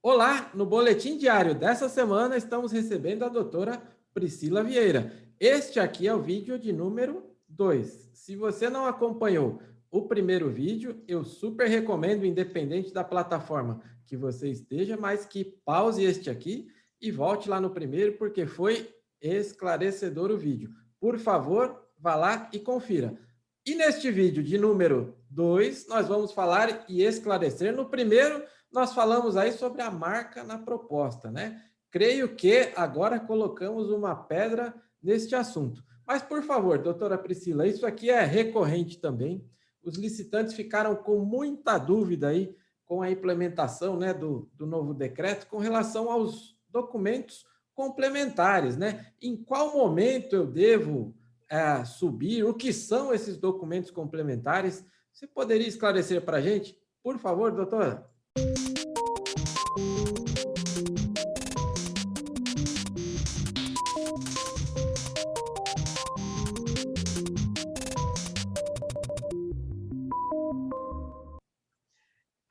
Olá, no boletim diário dessa semana estamos recebendo a doutora Priscila Vieira. Este aqui é o vídeo de número 2. Se você não acompanhou o primeiro vídeo, eu super recomendo, independente da plataforma que você esteja, mas que pause este aqui e volte lá no primeiro, porque foi esclarecedor o vídeo. Por favor, vá lá e confira. E neste vídeo de número 2, nós vamos falar e esclarecer. No primeiro, nós falamos aí sobre a marca na proposta, né? Creio que agora colocamos uma pedra neste assunto. Mas, por favor, doutora Priscila, isso aqui é recorrente também. Os licitantes ficaram com muita dúvida aí com a implementação, né, do novo decreto com relação aos documentos complementares, né? Em qual momento eu devo subir? O que são esses documentos complementares? Você poderia esclarecer para a gente, por favor, doutora?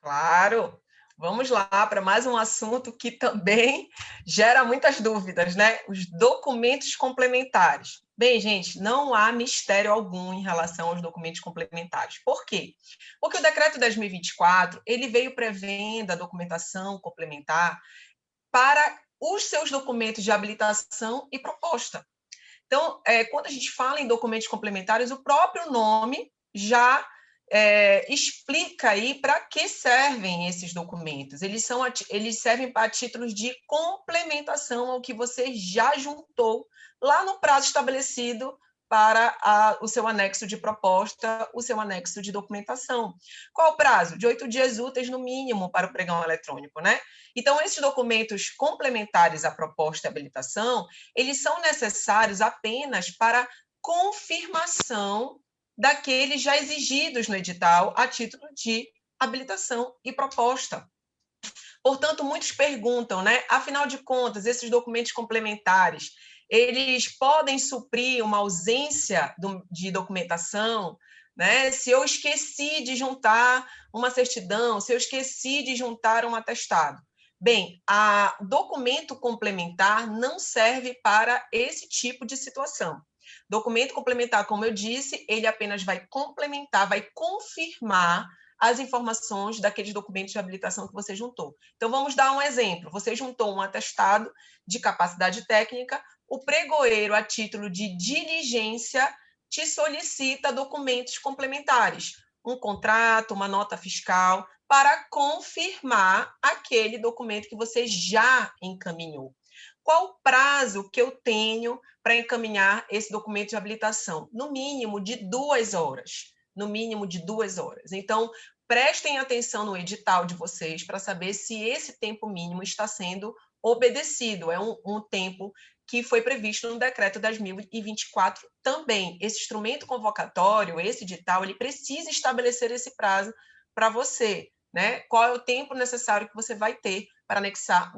Claro, vamos lá para mais um assunto que também gera muitas dúvidas, né? Os documentos complementares. Bem, gente, não há mistério algum em relação aos documentos complementares. Por quê? Porque o decreto 10.024, ele veio prevendo a documentação complementar para os seus documentos de habilitação e proposta. Então, quando a gente fala em documentos complementares, o próprio nome já explica aí para que servem esses documentos. Eles servem para títulos de complementação ao que você já juntou lá no prazo estabelecido para o seu anexo de proposta, o seu anexo de documentação. Qual o prazo? De 8 dias úteis, no mínimo, para o pregão eletrônico, né? Então, esses documentos complementares à proposta e habilitação, eles são necessários apenas para confirmação daqueles já exigidos no edital a título de habilitação e proposta. Portanto, muitos perguntam, né? Afinal de contas, esses documentos complementares, eles podem suprir uma ausência de documentação, né? Se eu esqueci de juntar uma certidão, se eu esqueci de juntar um atestado. Bem, a documento complementar não serve para esse tipo de situação. Documento complementar, como eu disse, ele apenas vai complementar, vai confirmar as informações daqueles documentos de habilitação que você juntou. Então, vamos dar um exemplo. Você juntou um atestado de capacidade técnica, o pregoeiro, a título de diligência, te solicita documentos complementares, um contrato, uma nota fiscal, para confirmar aquele documento que você já encaminhou. Qual o prazo que eu tenho para encaminhar esse documento de habilitação? No mínimo de 2 horas. No mínimo de 2 horas. Então, prestem atenção no edital de vocês para saber se esse tempo mínimo está sendo obedecido. É um tempo que foi previsto no decreto 10.024 também. Esse instrumento convocatório, esse edital, ele precisa estabelecer esse prazo para você, né? Qual é o tempo necessário que você vai ter para anexar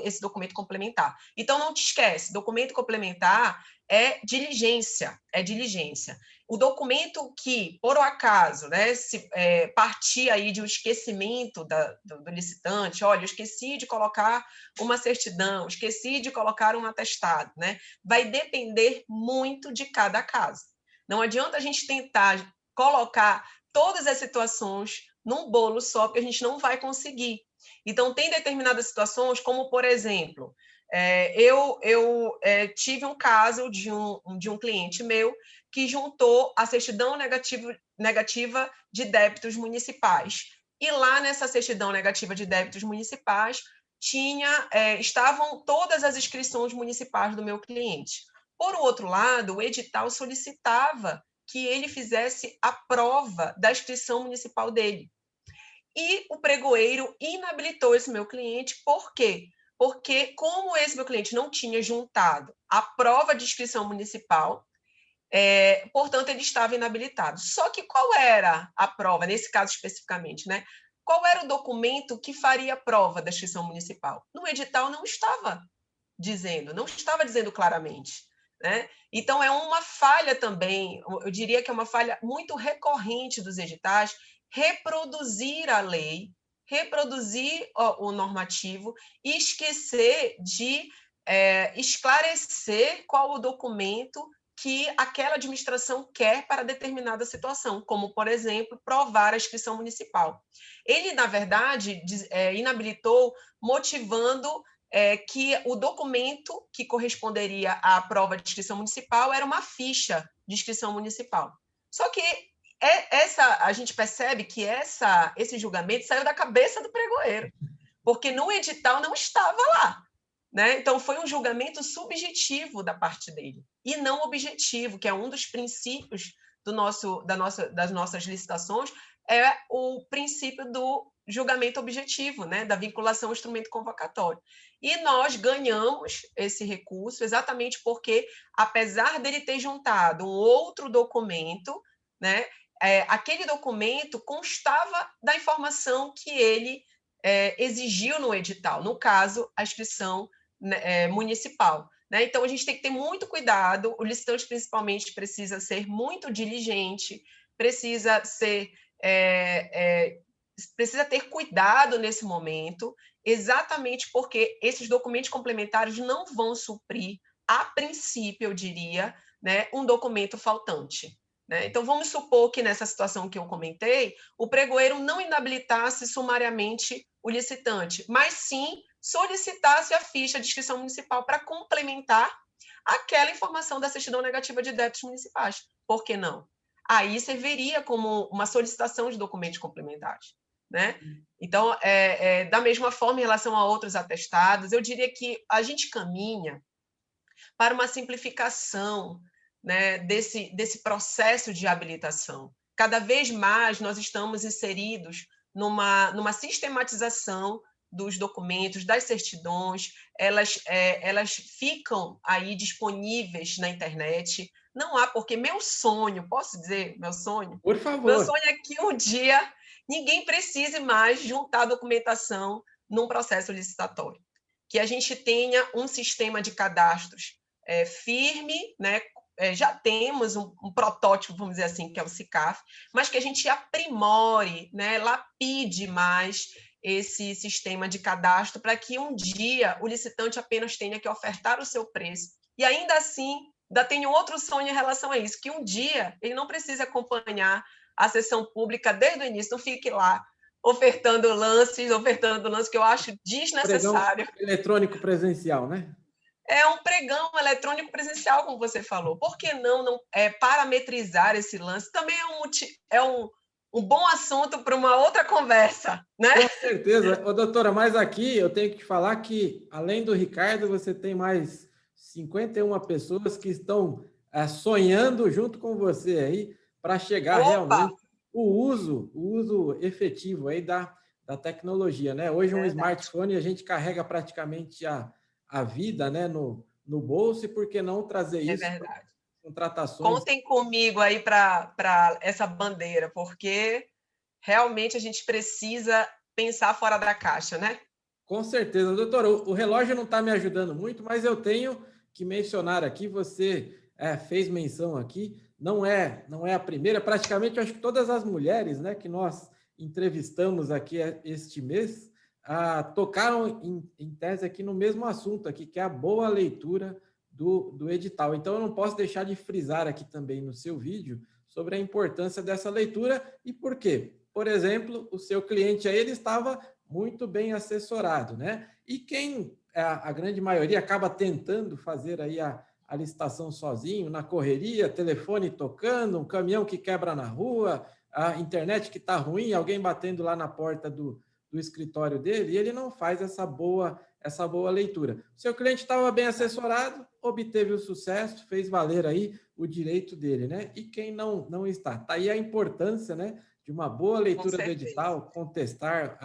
esse documento complementar. Então, não te esquece, documento complementar é diligência, é diligência. O documento que, por acaso, né, se partir aí de um esquecimento do licitante, olha, eu esqueci de colocar uma certidão, esqueci de colocar um atestado, né, vai depender muito de cada caso. Não adianta a gente tentar colocar todas as situações num bolo só, porque a gente não vai conseguir. Então, tem determinadas situações, como, por exemplo, eu tive um caso de um cliente meu que juntou a certidão negativa de débitos municipais. E lá nessa certidão negativa de débitos municipais estavam todas as inscrições municipais do meu cliente. Por outro lado, o edital solicitava que ele fizesse a prova da inscrição municipal dele. E o pregoeiro inabilitou esse meu cliente, por quê? Porque, como esse meu cliente não tinha juntado a prova de inscrição municipal, portanto, ele estava inabilitado. Só que qual era a prova, nesse caso especificamente, né? Qual era o documento que faria a prova da inscrição municipal? No edital não estava dizendo claramente. Né? Então, é uma falha também, eu diria que é uma falha muito recorrente dos editais, reproduzir a lei, reproduzir o normativo e esquecer de esclarecer qual o documento que aquela administração quer para determinada situação, como, por exemplo, provar a inscrição municipal. Ele, na verdade, inabilitou, motivando que o documento que corresponderia à prova de inscrição municipal era uma ficha de inscrição municipal. Só que a gente percebe que esse julgamento saiu da cabeça do pregoeiro, porque no edital não estava lá. Né? Então, foi um julgamento subjetivo da parte dele, e não objetivo, que é um dos princípios das nossas licitações, é o princípio do julgamento objetivo, né? Da vinculação ao instrumento convocatório. E nós ganhamos esse recurso exatamente porque, apesar dele ter juntado um outro documento, né? Aquele documento constava da informação que ele exigiu no edital, no caso, a inscrição municipal. Né? Então, a gente tem que ter muito cuidado, o licitante, principalmente, precisa ser muito diligente, precisa ter cuidado nesse momento, exatamente porque esses documentos complementares não vão suprir, a princípio, eu diria, né, um documento faltante. Né? Então, vamos supor que, nessa situação que eu comentei, o pregoeiro não inabilitasse sumariamente o licitante, mas sim solicitasse a ficha de inscrição municipal para complementar aquela informação da certidão negativa de débitos municipais. Por que não? Aí serviria como uma solicitação de documentos complementares. Né? Então, da mesma forma, em relação a outros atestados, eu diria que a gente caminha para uma simplificação, né, desse processo de habilitação. Cada vez mais nós estamos inseridos numa sistematização dos documentos, das certidões, elas ficam aí disponíveis na internet. Não há, porque meu sonho, posso dizer meu sonho? Por favor. Meu sonho é que um dia ninguém precise mais juntar documentação num processo licitatório. Que a gente tenha um sistema de cadastros firme, né? Já temos um protótipo, vamos dizer assim, que é o SICAF, mas que a gente aprimore, né? Lapide mais esse sistema de cadastro para que um dia o licitante apenas tenha que ofertar o seu preço. E ainda assim, ainda tenho outro sonho em relação a isso, que um dia ele não precise acompanhar a sessão pública desde o início, não fique lá ofertando lances, que eu acho desnecessário. Pregão eletrônico presencial, né? É um pregão eletrônico presencial, como você falou. Por que não parametrizar esse lance? Também é um bom assunto para uma outra conversa, né? Com certeza. Ô, doutora, mas aqui eu tenho que te falar que, além do Ricardo, você tem mais 51 pessoas que estão sonhando junto com você aí para chegar realmente o uso efetivo aí da tecnologia, né? Hoje um smartphone a gente carrega praticamente a vida, né, no bolso, e por que não trazer isso para contratações? Contem comigo aí para essa bandeira, porque realmente a gente precisa pensar fora da caixa, né? Com certeza. Doutora, o relógio não está me ajudando muito, mas eu tenho que mencionar aqui, você fez menção aqui, não é a primeira, praticamente eu acho que todas as mulheres, né, que nós entrevistamos aqui este mês, tocaram em tese aqui no mesmo assunto aqui, que é a boa leitura do edital. Então, eu não posso deixar de frisar aqui também no seu vídeo sobre a importância dessa leitura e por quê. Por exemplo, o seu cliente aí, ele estava muito bem assessorado, né? E quem, a grande maioria, acaba tentando fazer aí a licitação sozinho, na correria, telefone tocando, um caminhão que quebra na rua, a internet que está ruim, alguém batendo lá na porta do escritório dele, e ele não faz essa boa leitura. O seu cliente estava bem assessorado, obteve o sucesso, fez valer aí o direito dele, né? E quem não está? Está aí a importância, né, de uma boa leitura do edital, contestar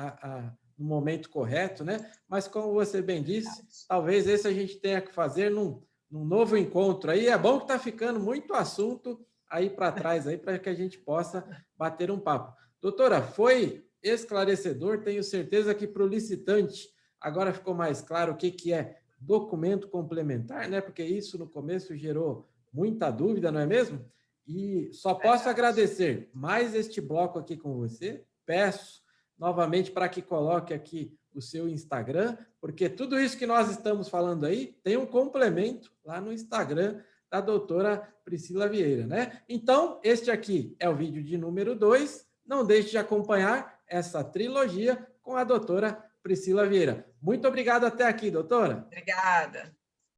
no momento correto, né? Mas como você bem disse, talvez esse a gente tenha que fazer num novo encontro aí. É bom que está ficando muito assunto aí para trás, aí para que a gente possa bater um papo. Doutora, foi esclarecedor, tenho certeza que para o licitante agora ficou mais claro o que é documento complementar, né? Porque isso no começo gerou muita dúvida, não é mesmo? E só posso agradecer mais este bloco aqui com você. Peço novamente para que coloque aqui o seu Instagram, porque tudo isso que nós estamos falando aí tem um complemento lá no Instagram da doutora Priscila Vieira, né? Então, este aqui é o vídeo de número 2. Não deixe de acompanhar essa trilogia com a doutora Priscila Vieira. Muito obrigado até aqui, doutora. Obrigada.